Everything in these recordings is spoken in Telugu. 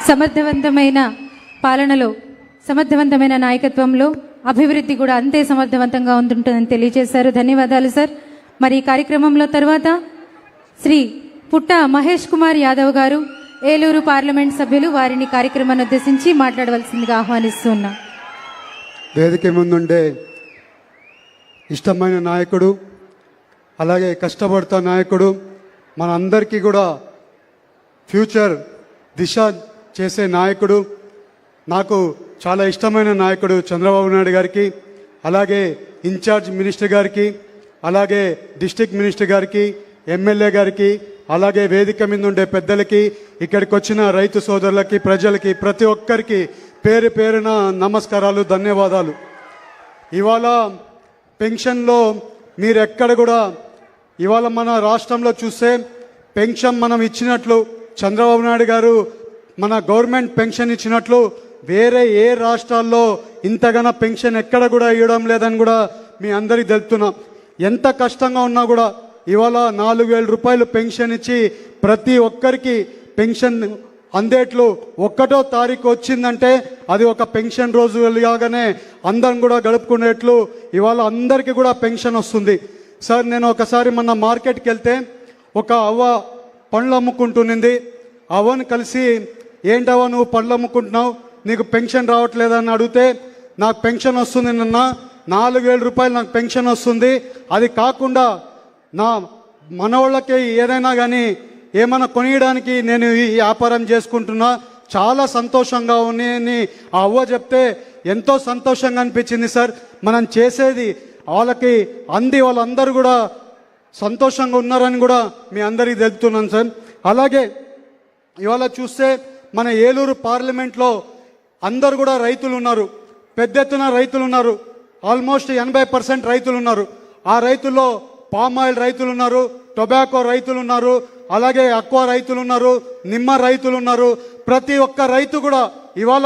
సమర్థవంతమైన పాలనలో, సమర్థవంతమైన నాయకత్వంలో అభివృద్ధి కూడా అంతే సమర్థవంతంగా ఉంటుందని తెలియజేశారు. ధన్యవాదాలు సార్. మరి ఈ కార్యక్రమంలో తర్వాత శ్రీ పుట్ట మహేష్ కుమార్ యాదవ్ గారు, ఏలూరు పార్లమెంట్ సభ్యులు, వారిని కార్యక్రమాన్ని ఉద్దేశించి మాట్లాడవలసిందిగా ఆహ్వానిస్తున్నాం. వేదిక ముందుండే ఇష్టమైన నాయకుడు, అలాగే కష్టపడుతున్న నాయకుడు, మన అందరికీ కూడా ఫ్యూచర్ దిశ చేసే నాయకుడు, నాకు చాలా ఇష్టమైన నాయకుడు చంద్రబాబు నాయుడు గారికి, అలాగే ఇన్ఛార్జ్ మినిస్టర్ గారికి, అలాగే డిస్ట్రిక్ట్ మినిస్టర్ గారికి, ఎమ్మెల్యే గారికి, అలాగే వేదిక మీద ఉండే పెద్దలకి, ఇక్కడికి వచ్చిన రైతు సోదరులకి, ప్రజలకి, ప్రతి ఒక్కరికి పేరు పేరున నమస్కారాలు, ధన్యవాదాలు. ఇవాళ పెన్షన్లో మీరు ఎక్కడ కూడా ఇవాళ మన రాష్ట్రంలో చూస్తే పెన్షన్ మనం ఇచ్చినట్లు, చంద్రబాబు నాయుడు గారు మన గవర్నమెంట్ పెన్షన్ ఇచ్చినట్లు వేరే ఏ రాష్ట్రాల్లో ఇంతగానో పెన్షన్ ఎక్కడ కూడా ఇవ్వడం లేదని కూడా మీ అందరికీ తెలుపుతున్నాం. ఎంత కష్టంగా ఉన్నా కూడా ఇవాళ 4,000 రూపాయలు పెన్షన్ ఇచ్చి ప్రతి ఒక్కరికి పెన్షన్ అందేట్లు 1వ తారీఖు వచ్చిందంటే అది ఒక పెన్షన్ రోజు లాగానే అందరం కూడా గడుపుకునేట్లు ఇవాళ అందరికీ కూడా పెన్షన్ వస్తుంది. సార్, నేను ఒకసారి మొన్న మార్కెట్కి వెళ్తే ఒక అవ్వ పండ్లు అమ్ముకుంటునింది. అవ్వని కలిసి, ఏంటవ్వ నువ్వు పండ్లు అమ్ముకుంటున్నావు, నీకు పెన్షన్ రావట్లేదని అడిగితే, నాకు పెన్షన్ వస్తుంది నిన్న 4,000 రూపాయలు నాకు పెన్షన్ వస్తుంది, అది కాకుండా నా మనవాళ్ళకి ఏదైనా కానీ ఏమైనా కొనియడానికి నేను ఈ వ్యాపారం చేసుకుంటున్నా, చాలా సంతోషంగా ఉన్నాయని ఆ అవ్వ చెప్తే ఎంతో సంతోషంగా అనిపించింది. సార్, మనం చేసేది వాళ్ళకి అంది, వాళ్ళందరూ కూడా సంతోషంగా ఉన్నారని కూడా మీ అందరికీ తెలుపుతున్నాను సార్. అలాగే ఇవాళ చూస్తే మన ఏలూరు పార్లమెంట్లో అందరు కూడా రైతులు ఉన్నారు, పెద్ద ఎత్తున రైతులు ఉన్నారు. ఆల్మోస్ట్ 80% రైతులు ఉన్నారు. ఆ రైతుల్లో పామ్ ఆయిల్ రైతులు ఉన్నారు, టొబాకో రైతులు ఉన్నారు, అలాగే అక్వా రైతులు ఉన్నారు, నిమ్మ రైతులు ఉన్నారు. ప్రతి ఒక్క రైతు కూడా ఇవాళ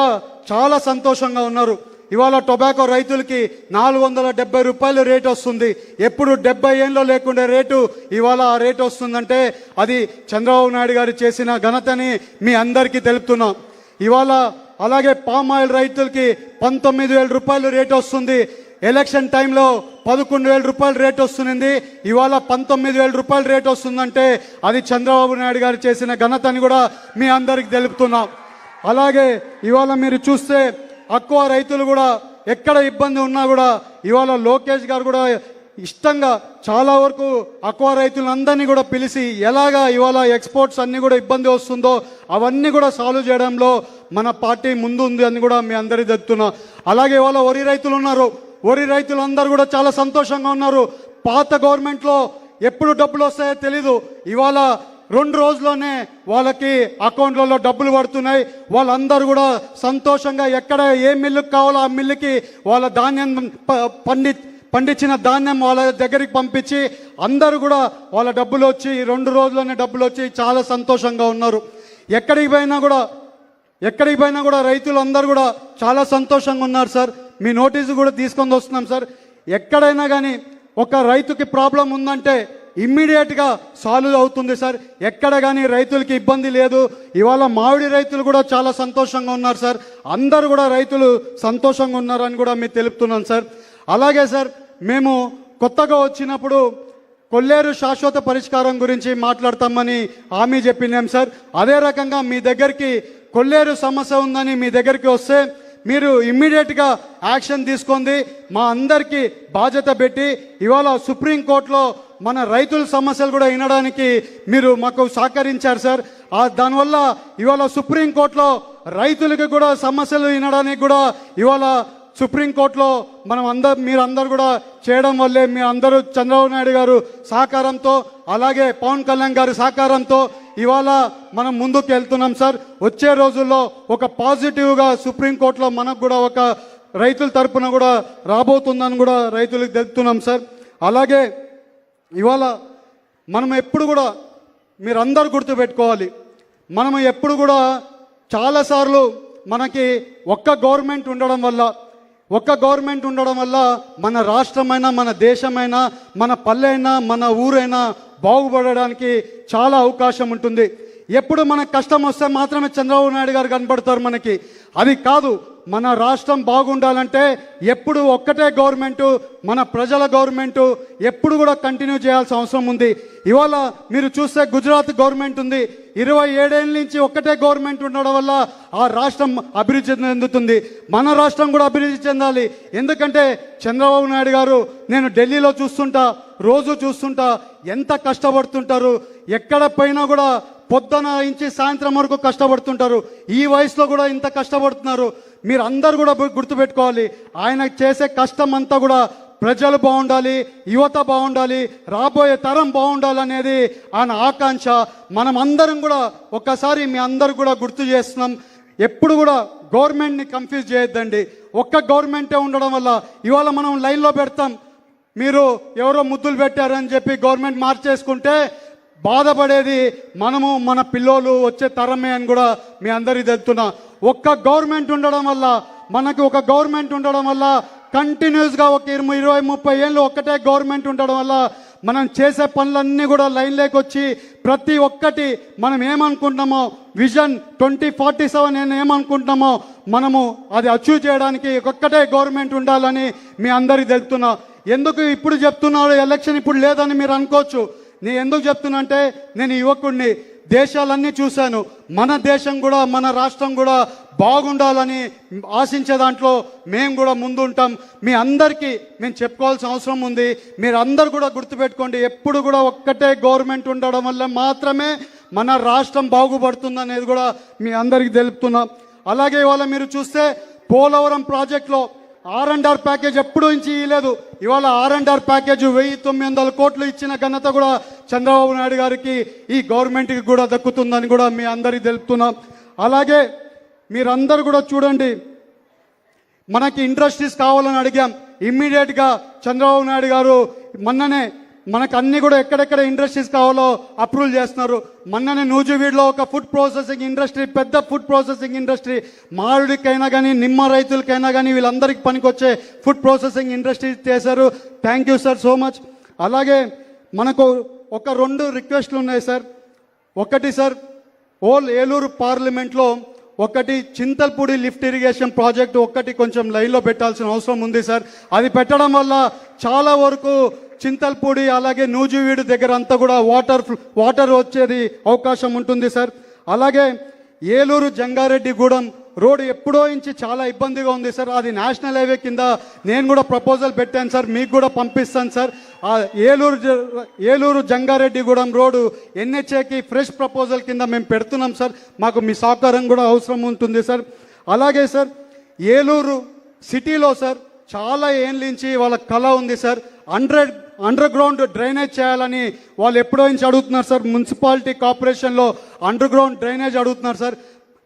చాలా సంతోషంగా ఉన్నారు. ఇవాళ టొబాకో రైతులకి 470 రూపాయలు రేటు వస్తుంది. ఎప్పుడు 70 ఏళ్ళలో లేకుండే రేటు ఇవాళ ఆ రేటు వస్తుందంటే అది చంద్రబాబు నాయుడు గారు చేసిన ఘనతని మీ అందరికీ తెలుపుతున్నాం. ఇవాళ అలాగే పామ్ ఆయిల్ రైతులకి 19,000 రూపాయలు రేటు వస్తుంది. ఎలక్షన్ టైంలో 11,000 రూపాయలు రేటు వస్తుంది. ఇవాళ 19,000 రూపాయలు రేటు వస్తుందంటే అది చంద్రబాబు నాయుడు గారు చేసిన ఘనతని కూడా మీ అందరికి తెలుపుతున్నాం. అలాగే ఇవాళ మీరు చూస్తే అక్వా రైతులు కూడా ఎక్కడ ఇబ్బంది ఉన్నా కూడా ఇవాళ లోకేష్ గారు కూడా ఇష్టంగా చాలా వరకు అక్వా రైతులందరినీ కూడా పిలిచి ఎలాగా ఇవాళ ఎక్స్పోర్ట్స్ అన్నీ కూడా ఇబ్బంది వస్తుందో అవన్నీ కూడా సాల్వ్ చేయడంలో మన పార్టీ ముందు ఉంది అని కూడా మీ అందరికీ తెలుపుతున్నా. అలాగే ఇవాళ వరి రైతులు ఉన్నారు. వరి రైతులందరూ కూడా చాలా సంతోషంగా ఉన్నారు. పాత గవర్నమెంట్లో ఎప్పుడు డబ్బులు వస్తాయో తెలీదు, ఇవాళ 2 రోజుల్లోనే వాళ్ళకి అకౌంట్లలో డబ్బులు పడుతున్నాయి. వాళ్ళందరూ కూడా సంతోషంగా ఎక్కడ ఏ మిల్లుకి కావాలో ఆ మిల్లుకి వాళ్ళ ధాన్యం పండించిన ధాన్యం వాళ్ళ దగ్గరికి పంపించి అందరూ కూడా వాళ్ళ డబ్బులు వచ్చి 2 రోజుల్లోనే డబ్బులు వచ్చి చాలా సంతోషంగా ఉన్నారు. ఎక్కడికి పోయినా కూడా రైతులందరూ కూడా చాలా సంతోషంగా ఉన్నారు. సార్, మీ నోటీసు కూడా తీసుకొని వస్తున్నాం. సార్, ఎక్కడైనా కానీ ఒక రైతుకి ప్రాబ్లం ఉందంటే ఇమ్మీడియట్గా సాల్వ్ అవుతుంది. సార్, ఎక్కడ కానీ రైతులకి ఇబ్బంది లేదు. ఇవాళ మామిడి రైతులు కూడా చాలా సంతోషంగా ఉన్నారు. సార్, అందరూ కూడా రైతులు సంతోషంగా ఉన్నారని కూడా మీకు తెలుపుతున్నాను. సార్, అలాగే సార్, మేము కొత్తగా వచ్చినప్పుడు కొల్లేరు శాశ్వత పరిష్కారం గురించి మాట్లాడతామని హామీ చెప్పినాం. సార్, అదే రకంగా మీ దగ్గరికి కొల్లేరు సమస్య ఉందని మీ దగ్గరికి వస్తే మీరు ఇమ్మీడియట్గా యాక్షన్ తీసుకుంది మా అందరికీ బాధ్యత పెట్టి ఇవాళ సుప్రీంకోర్టులో మన రైతుల సమస్యలు కూడా వినడానికి మీరు మాకు సహకరించారు. సార్, దానివల్ల ఇవాళ సుప్రీంకోర్టులో రైతులకి కూడా సమస్యలు వినడానికి కూడా ఇవాళ సుప్రీంకోర్టులో మీరందరూ కూడా చేయడం వల్లే మీ అందరూ చంద్రబాబు నాయుడు గారు సహకారంతో, అలాగే పవన్ కళ్యాణ్ గారి సహకారంతో ఇవాళ మనం ముందుకు వెళ్తున్నాం. సార్, వచ్చే రోజుల్లో ఒక పాజిటివ్గా సుప్రీంకోర్టులో మనకు కూడా ఒక రైతుల తరపున కూడా రాబోతుందని కూడా రైతులకు తెలుపుతున్నాం. సార్, అలాగే ఇవాళ మనం ఎప్పుడు కూడా మీరందరూ గుర్తుపెట్టుకోవాలి, మనం ఎప్పుడు కూడా చాలాసార్లు మనకి ఒక్క గవర్నమెంట్ ఉండడం వల్ల మన రాష్ట్రమైనా, మన దేశమైనా, మన పల్లె అయినా, మన ఊరైనా బాగుపడడానికి చాలా అవకాశం ఉంటుంది. ఎప్పుడు మనకు కష్టం వస్తే మాత్రమే చంద్రబాబు నాయుడు గారు కనబడతారు మనకి. అది కాదు, మన రాష్ట్రం బాగుండాలంటే ఎప్పుడు ఒక్కటే గవర్నమెంటు, మన ప్రజల గవర్నమెంటు ఎప్పుడు కూడా కంటిన్యూ చేయాల్సిన అవసరం ఉంది. ఇవాళ మీరు చూస్తే గుజరాత్ గవర్నమెంట్ ఉంది, 27 ఏళ్ళ నుంచి ఒక్కటే గవర్నమెంట్ ఉండడం వల్ల ఆ రాష్ట్రం అభివృద్ధి చెందుతుంది. మన రాష్ట్రం కూడా అభివృద్ధి చెందాలి. ఎందుకంటే చంద్రబాబు నాయుడు గారు, నేను ఢిల్లీలో చూస్తుంటా, రోజు చూస్తుంటా ఎంత కష్టపడుతుంటారు. ఎక్కడ పోయినా కూడా పొద్దున నుంచి సాయంత్రం వరకు కష్టపడుతుంటారు. ఈ వయసులో కూడా ఇంత కష్టపడుతున్నారు. మీరు అందరు కూడా గుర్తుపెట్టుకోవాలి, ఆయన చేసే కష్టం అంతా కూడా ప్రజలు బాగుండాలి, యువత బాగుండాలి, రాబోయే తరం బాగుండాలనేది ఆయన ఆకాంక్ష. మనం అందరం కూడా ఒక్కసారి మీ అందరు కూడా గుర్తు చేస్తున్నాం. ఎప్పుడు కూడా గవర్నమెంట్ని కన్ఫ్యూజ్ చేయొద్దండి. ఒక్క గవర్నమెంటే ఉండడం వల్ల ఇవాళ మనం లైన్లో పెడతాం, మీరు ఎవరో ముద్దులు పెట్టారని చెప్పి గవర్నమెంట్ మార్చేసుకుంటే బాధపడేది మనము, మన పిల్లోలు, వచ్చే తరమే అని కూడా మీ అందరికీ తెలుపుతున్నా. ఒక్క గవర్నమెంట్ ఉండడం వల్ల, మనకు ఒక గవర్నమెంట్ ఉండడం వల్ల కంటిన్యూస్గా ఒక 20-30 ఏళ్ళు ఒక్కటే గవర్నమెంట్ ఉండడం వల్ల మనం చేసే పనులన్నీ కూడా లైన్లోకి వచ్చి ప్రతి ఒక్కటి మనం ఏమనుకుంటున్నామో, విజన్ 2047 ఏమనుకుంటున్నామో మనము అది అచీవ్ చేయడానికి ఒక్కటే గవర్నమెంట్ ఉండాలని మీ అందరికీ తెలుపుతున్నా. ఎందుకు ఇప్పుడు చెప్తున్నాడు ఎలక్షన్ ఇప్పుడు లేదని మీరు అనుకోవచ్చు. నేను ఎందుకు చెప్తున్నా అంటే, నేను యువకుడిని, దేశాలన్నీ చూశాను. మన దేశం కూడా, మన రాష్ట్రం కూడా బాగుండాలని ఆశించే దాంట్లో మేము కూడా ముందు ఉంటాం. మీ అందరికీ మేము చెప్పుకోవాల్సిన అవసరం ఉంది. మీరు అందరు కూడా గుర్తుపెట్టుకోండి, ఎప్పుడు కూడా ఒక్కటే గవర్నమెంట్ ఉండడం వల్ల మాత్రమే మన రాష్ట్రం బాగుపడుతుంది అనేది కూడా మీ అందరికీ తెలుపుతున్నాం. అలాగే ఇవాళ మీరు చూస్తే పోలవరం ప్రాజెక్టులో R&R ప్యాకేజ్ ఎప్పుడు నుంచి ఇవ్వలేదు. ఇవాళ R&R ప్యాకేజ్ 1900 కోట్లు ఇచ్చిన ఘనత కూడా చంద్రబాబు నాయుడు గారికి, ఈ గవర్నమెంట్కి కూడా దక్కుతుందని కూడా మీ అందరికీ తెలుపుతున్నాం. అలాగే మీరందరూ కూడా చూడండి, మనకి ఇండస్ట్రీస్ కావాలని అడిగాం. ఇమ్మీడియట్గా చంద్రబాబు నాయుడు గారు మొన్ననే మనకు అన్ని కూడా ఎక్కడెక్కడ ఇండస్ట్రీస్ కావాలో అప్రూవల్ చేస్తున్నారు. మొన్ననే నూజివీడులో ఒక ఫుడ్ ప్రాసెసింగ్ ఇండస్ట్రీ, పెద్ద ఫుడ్ ప్రాసెసింగ్ ఇండస్ట్రీ, మామిడికైనా కానీ నిమ్మ రైతులకైనా కానీ వీళ్ళందరికీ పనికొచ్చే ఫుడ్ ప్రాసెసింగ్ ఇండస్ట్రీ చేశారు. Thank you sir, so much. అలాగే మనకు ఒక 2 రిక్వెస్ట్లు ఉన్నాయి సార్. ఒకటి సార్, ఓల్ ఏలూరు పార్లమెంట్లో ఒకటి చింతల్పూడి లిఫ్ట్ ఇరిగేషన్ ప్రాజెక్టు ఒకటి కొంచెం లైన్లో పెట్టాల్సిన అవసరం ఉంది సార్. అది పెట్టడం వల్ల చాలా వరకు చింతల్పూడి అలాగే నూజివీడు దగ్గర అంతా కూడా వాటర్ వచ్చేది అవకాశం ఉంటుంది సార్. అలాగే ఏలూరు జంగారెడ్డిగూడెం రోడ్డు ఎప్పుడో నుంచి చాలా ఇబ్బందిగా ఉంది సార్. అది నేషనల్ హైవే కింద నేను కూడా ప్రపోజల్ పెట్టాను సార్, మీకు కూడా పంపిస్తాను సార్. ఆ ఏలూరు జంగారెడ్డిగూడెం రోడ్డు NHAకి ఫ్రెష్ ప్రపోజల్ కింద మేము పెడుతున్నాం సార్. మాకు మీ సహకారం కూడా అవసరం ఉంటుంది సార్. అలాగే సార్, ఏలూరు సిటీలో సార్ చాలా ఏళ్ళ నుంచి వాళ్ళ కళ ఉంది సార్, అండర్ గ్రౌండ్ డ్రైనేజ్ చేయాలని వాళ్ళు ఎప్పుడో నుంచి అడుగుతున్నారు సార్. మున్సిపాలిటీ కార్పొరేషన్లో అండర్ గ్రౌండ్ డ్రైనేజ్ అడుగుతున్నారు సార్.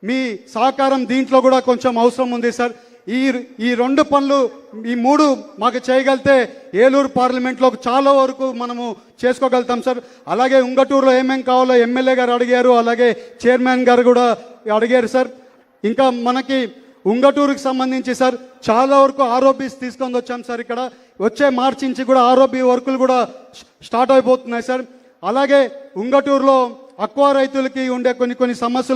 మీ సహకారం దీంట్లో కూడా కొంచెం అవసరం ఉంది సార్. ఈ 2 పనులు, ఈ 3 మాకు చేయగలిగితే ఏలూరు పార్లమెంట్లో చాలా వరకు మనము చేసుకోగలుగుతాం సార్. అలాగే ఉంగటూరులో ఏమేం కావాలో ఎమ్మెల్యే గారు అడిగారు, అలాగే చైర్మన్ గారు కూడా అడిగారు సార్. ఇంకా మనకి ఉంగటూరుకి సంబంధించి సార్ చాలా వరకు ROBs తీసుకొని వచ్చాం సార్. ఇక్కడ వచ్చే మార్చి నుంచి కూడా ROB వర్కులు కూడా స్టార్ట్ అయిపోతున్నాయి సార్. అలాగే ఉంగటూరులో అక్వా రైతులకి ఉండే కొన్ని సమస్యలు